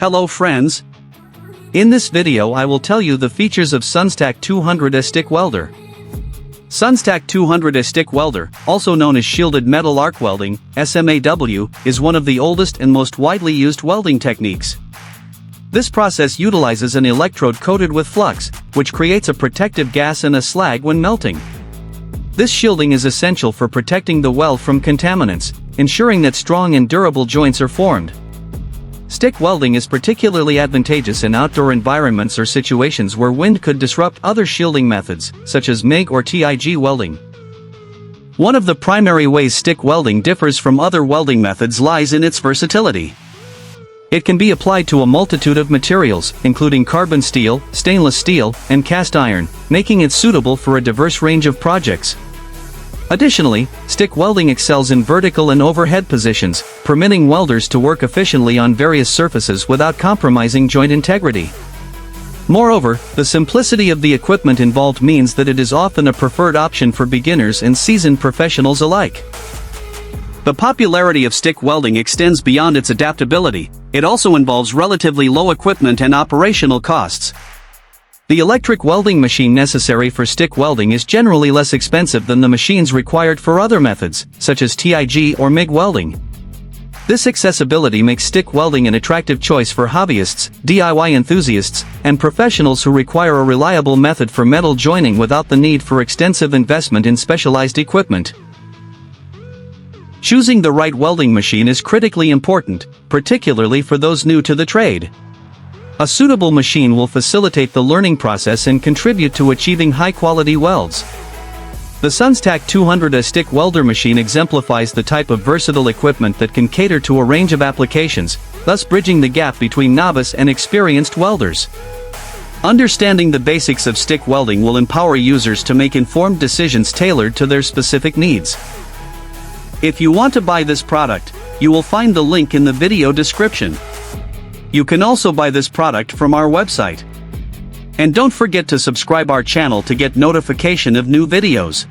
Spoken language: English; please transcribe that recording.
Hello friends! In this video I will tell you the features of SUNSTAC 200A Stick Welder. SUNSTAC 200A Stick Welder, also known as Shielded Metal Arc Welding, SMAW, is one of the oldest and most widely used welding techniques. This process utilizes an electrode coated with flux, which creates a protective gas and a slag when melting. This shielding is essential for protecting the weld from contaminants, ensuring that strong and durable joints are formed. Stick welding is particularly advantageous in outdoor environments or situations where wind could disrupt other shielding methods, such as MIG or TIG welding. One of the primary ways stick welding differs from other welding methods lies in its versatility. It can be applied to a multitude of materials, including carbon steel, stainless steel, and cast iron, making it suitable for a diverse range of projects. Additionally, stick welding excels in vertical and overhead positions, permitting welders to work efficiently on various surfaces without compromising joint integrity. Moreover, the simplicity of the equipment involved means that it is often a preferred option for beginners and seasoned professionals alike. The popularity of stick welding extends beyond its adaptability. It also involves relatively low equipment and operational costs. The electric welding machine necessary for stick welding is generally less expensive than the machines required for other methods, such as TIG or MIG welding. This accessibility makes stick welding an attractive choice for hobbyists, DIY enthusiasts, and professionals who require a reliable method for metal joining without the need for extensive investment in specialized equipment. Choosing the right welding machine is critically important, particularly for those new to the trade. A suitable machine will facilitate the learning process and contribute to achieving high-quality welds. The SUNSTAC 200A Stick Welder machine exemplifies the type of versatile equipment that can cater to a range of applications, thus bridging the gap between novice and experienced welders. Understanding the basics of stick welding will empower users to make informed decisions tailored to their specific needs. If you want to buy this product, you will find the link in the video description. You can also buy this product from our website. And don't forget to subscribe our channel to get notification of new videos.